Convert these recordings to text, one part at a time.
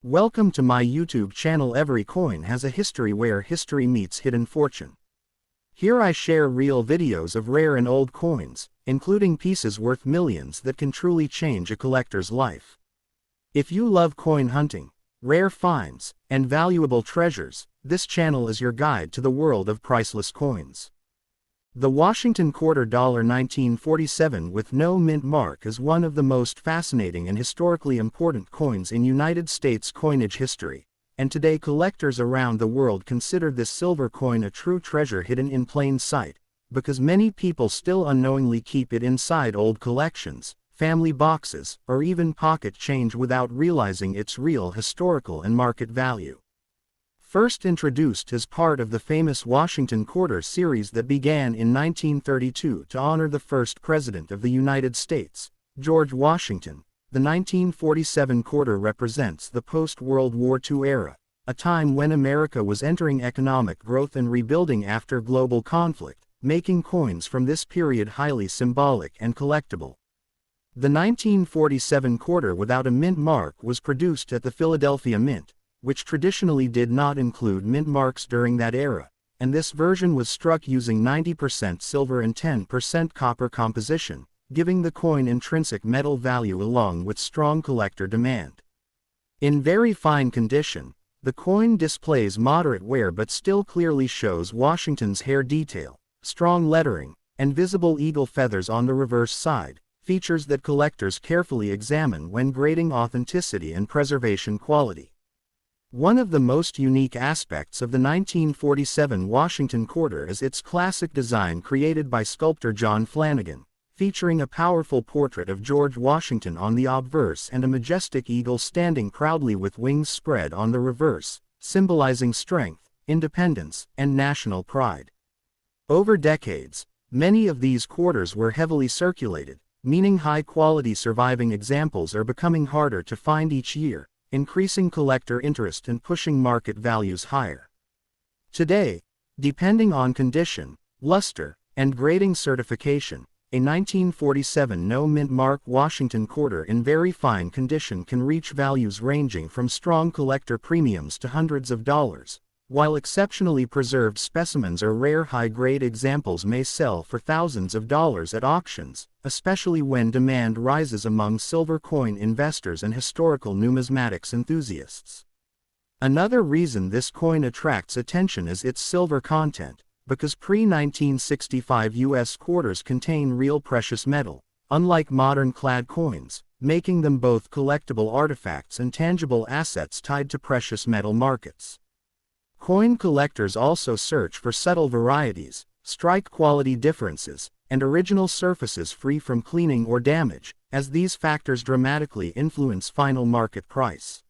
Welcome to my YouTube channel. Every coin has a history where history meets hidden fortune. Here I share real videos of rare and old coins, including pieces worth millions that can truly change a collector's life. If you love coin hunting, rare finds, and valuable treasures, this channel is your guide to the world of priceless coins. The Washington quarter $1947 with no mint mark is one of the most fascinating and historically important coins in United States coinage history, and today collectors around the world consider this silver coin a true treasure hidden in plain sight, because many people still unknowingly keep it inside old collections, family boxes, or even pocket change without realizing its real historical and market value. First introduced as part of the famous Washington Quarter series that began in 1932 to honor the first President of the United States, George Washington, the 1947 quarter represents the post-World War II era, a time when America was entering economic growth and rebuilding after global conflict, making coins from this period highly symbolic and collectible. The 1947 quarter without a mint mark was produced at the Philadelphia Mint, which traditionally did not include mint marks during that era, and this version was struck using 90% silver and 10% copper composition, giving the coin intrinsic metal value along with strong collector demand. In very fine condition, the coin displays moderate wear but still clearly shows Washington's hair detail, strong lettering, and visible eagle feathers on the reverse side, features that collectors carefully examine when grading authenticity and preservation quality. One of the most unique aspects of the 1947 Washington quarter is its classic design created by sculptor John Flanagan, featuring a powerful portrait of George Washington on the obverse and a majestic eagle standing proudly with wings spread on the reverse, symbolizing strength, independence, and national pride. Over decades, many of these quarters were heavily circulated, meaning high-quality surviving examples are becoming harder to find each year, increasing collector interest and pushing market values higher. Today, depending on condition, luster, and grading certification, a 1947 no mint mark Washington quarter in very fine condition can reach values ranging from strong collector premiums to hundreds of dollars, while exceptionally preserved specimens or rare high-grade examples may sell for thousands of dollars at auctions, especially when demand rises among silver coin investors and historical numismatics enthusiasts. Another reason this coin attracts attention is its silver content, because pre-1965 U.S. quarters contain real precious metal, unlike modern clad coins, making them both collectible artifacts and tangible assets tied to precious metal markets. Coin collectors also search for subtle varieties, strike quality differences, and original surfaces free from cleaning or damage, as these factors dramatically influence final market price.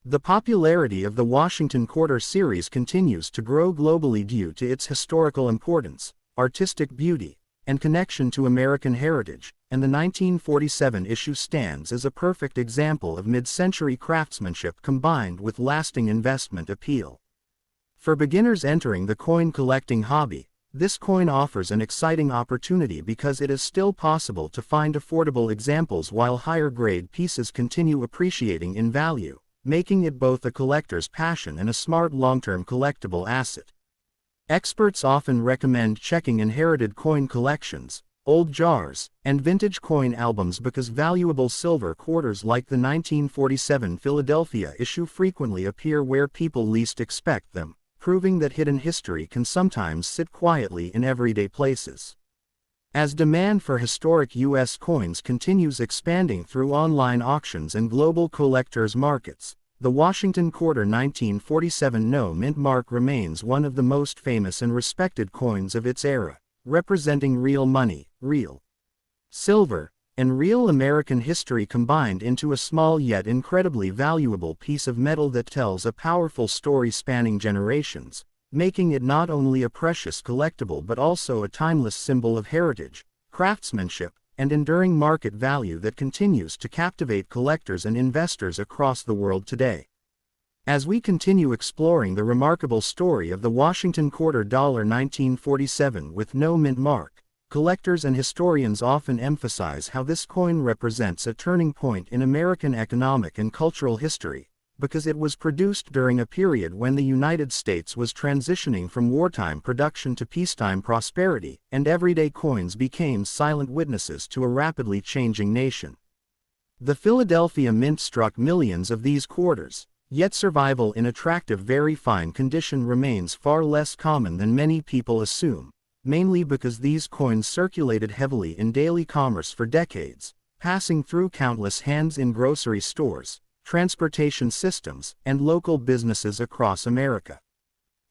The popularity of the Washington Quarter series continues to grow globally due to its historical importance, artistic beauty, and connection to American heritage, and the 1947 issue stands as a perfect example of mid-century craftsmanship combined with lasting investment appeal. For beginners entering the coin collecting hobby, this coin offers an exciting opportunity because it is still possible to find affordable examples while higher-grade pieces continue appreciating in value, making it both a collector's passion and a smart long-term collectible asset. Experts often recommend checking inherited coin collections, old jars, and vintage coin albums because valuable silver quarters like the 1947 Philadelphia issue frequently appear where people least expect them, proving that hidden history can sometimes sit quietly in everyday places. As demand for historic U.S. coins continues expanding through online auctions and global collectors' markets, the Washington Quarter 1947 no mint mark remains one of the most famous and respected coins of its era, representing real money, real silver, and real American history combined into a small yet incredibly valuable piece of metal that tells a powerful story spanning generations, making it not only a precious collectible but also a timeless symbol of heritage, craftsmanship, and enduring market value that continues to captivate collectors and investors across the world today. As we continue exploring the remarkable story of the Washington Quarter $1947 with no mint mark, collectors and historians often emphasize how this coin represents a turning point in American economic and cultural history, because it was produced during a period when the United States was transitioning from wartime production to peacetime prosperity, and everyday coins became silent witnesses to a rapidly changing nation. The Philadelphia Mint struck millions of these quarters, yet survival in attractive very fine condition remains far less common than many people assume, mainly because these coins circulated heavily in daily commerce for decades, passing through countless hands in grocery stores, transportation systems, and local businesses across America.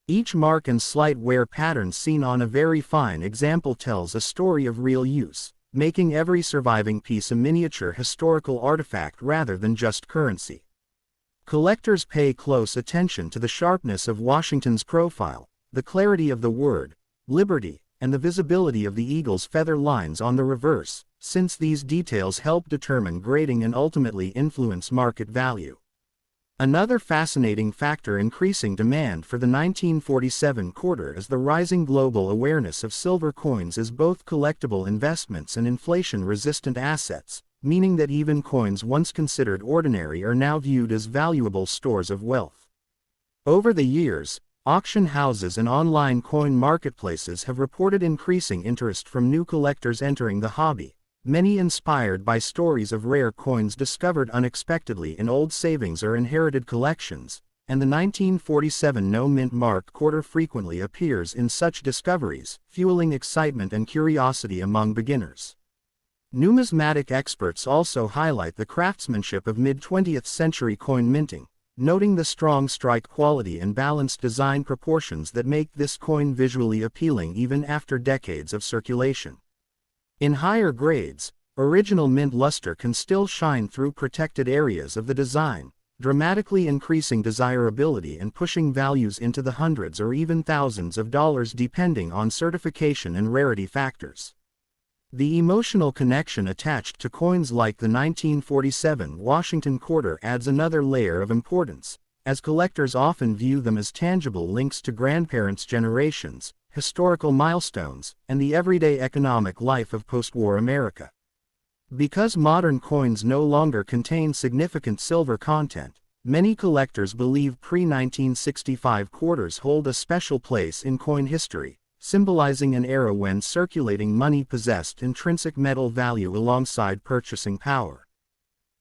Each mark and slight wear pattern seen on a very fine example tells a story of real use, making every surviving piece a miniature historical artifact rather than just currency. Collectors pay close attention to the sharpness of Washington's profile, the clarity of the word, liberty, and the visibility of the eagle's feather lines on the reverse, since these details help determine grading and ultimately influence market value. Another fascinating factor increasing demand for the 1947 quarter is the rising global awareness of silver coins as both collectible investments and inflation-resistant assets, meaning that even coins once considered ordinary are now viewed as valuable stores of wealth. Over the years, auction houses and online coin marketplaces have reported increasing interest from new collectors entering the hobby, many inspired by stories of rare coins discovered unexpectedly in old savings or inherited collections, and the 1947 no-mint mark quarter frequently appears in such discoveries, fueling excitement and curiosity among beginners. Numismatic experts also highlight the craftsmanship of mid-20th century coin minting, noting the strong strike quality and balanced design proportions that make this coin visually appealing even after decades of circulation. In higher grades, original mint luster can still shine through protected areas of the design, dramatically increasing desirability and pushing values into the hundreds or even thousands of dollars depending on certification and rarity factors. The emotional connection attached to coins like the 1947 Washington quarter adds another layer of importance, as collectors often view them as tangible links to grandparents' generations, historical milestones, and the everyday economic life of post-war America. Because modern coins no longer contain significant silver content, many collectors believe pre-1965 quarters hold a special place in coin history, symbolizing an era when circulating money possessed intrinsic metal value alongside purchasing power.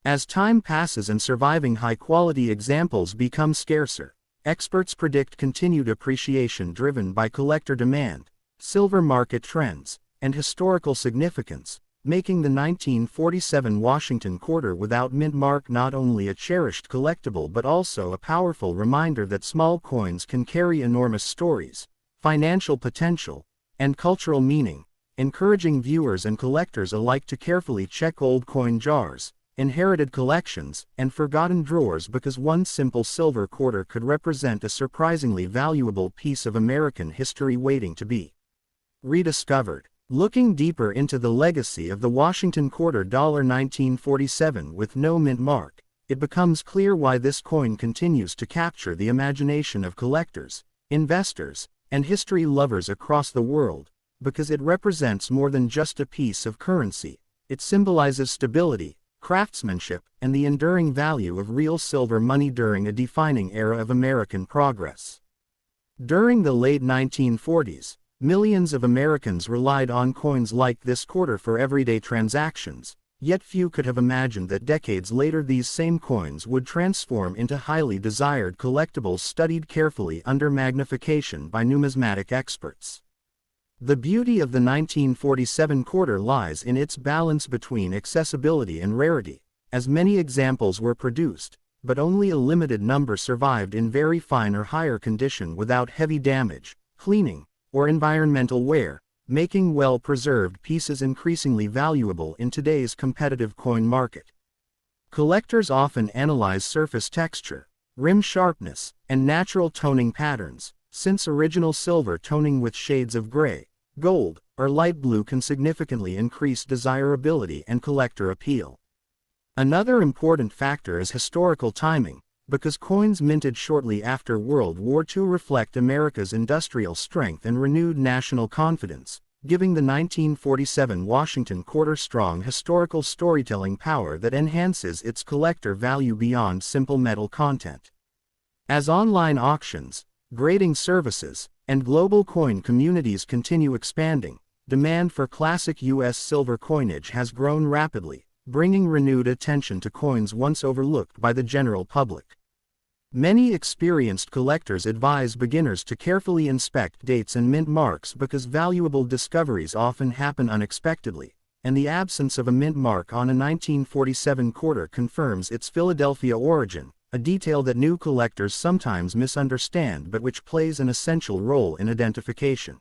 As time passes and surviving high-quality examples become scarcer, experts predict continued appreciation driven by collector demand, silver market trends, and historical significance, making the 1947 Washington quarter without mint mark not only a cherished collectible but also a powerful reminder that small coins can carry enormous stories, financial potential, and cultural meaning, encouraging viewers and collectors alike to carefully check old coin jars, inherited collections, and forgotten drawers because one simple silver quarter could represent a surprisingly valuable piece of American history waiting to be rediscovered. Looking deeper into the legacy of the Washington quarter $1947 with no mint mark, it becomes clear why this coin continues to capture the imagination of collectors, investors, and history lovers across the world, because it represents more than just a piece of currency. It symbolizes stability, craftsmanship, and the enduring value of real silver money during a defining era of American progress. During the late 1940s, millions of Americans relied on coins like this quarter for everyday transactions, yet few could have imagined that decades later these same coins would transform into highly desired collectibles studied carefully under magnification by numismatic experts. The beauty of the 1947 quarter lies in its balance between accessibility and rarity, as many examples were produced, but only a limited number survived in very fine or higher condition without heavy damage, cleaning, or environmental wear, making well-preserved pieces increasingly valuable in today's competitive coin market. Collectors often analyze surface texture, rim sharpness, and natural toning patterns, since original silver toning with shades of gray, gold, or light blue can significantly increase desirability and collector appeal. Another important factor is historical timing, because coins minted shortly after World War II reflect America's industrial strength and renewed national confidence. giving the 1947 Washington quarter-strong historical storytelling power that enhances its collector value beyond simple metal content. As online auctions, grading services, and global coin communities continue expanding, demand for classic U.S. silver coinage has grown rapidly, bringing renewed attention to coins once overlooked by the general public. Many experienced collectors advise beginners to carefully inspect dates and mint marks because valuable discoveries often happen unexpectedly, and the absence of a mint mark on a 1947 quarter confirms its Philadelphia origin, a detail that new collectors sometimes misunderstand but which plays an essential role in identification.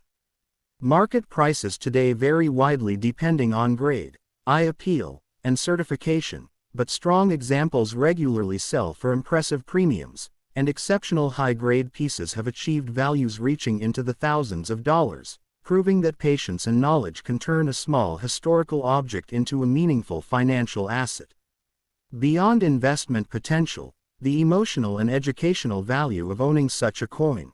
Market prices today vary widely depending on grade, eye appeal, and certification, but strong examples regularly sell for impressive premiums, and exceptional high-grade pieces have achieved values reaching into the thousands of dollars, proving that patience and knowledge can turn a small historical object into a meaningful financial asset. Beyond investment potential, the emotional and educational value of owning such a coin,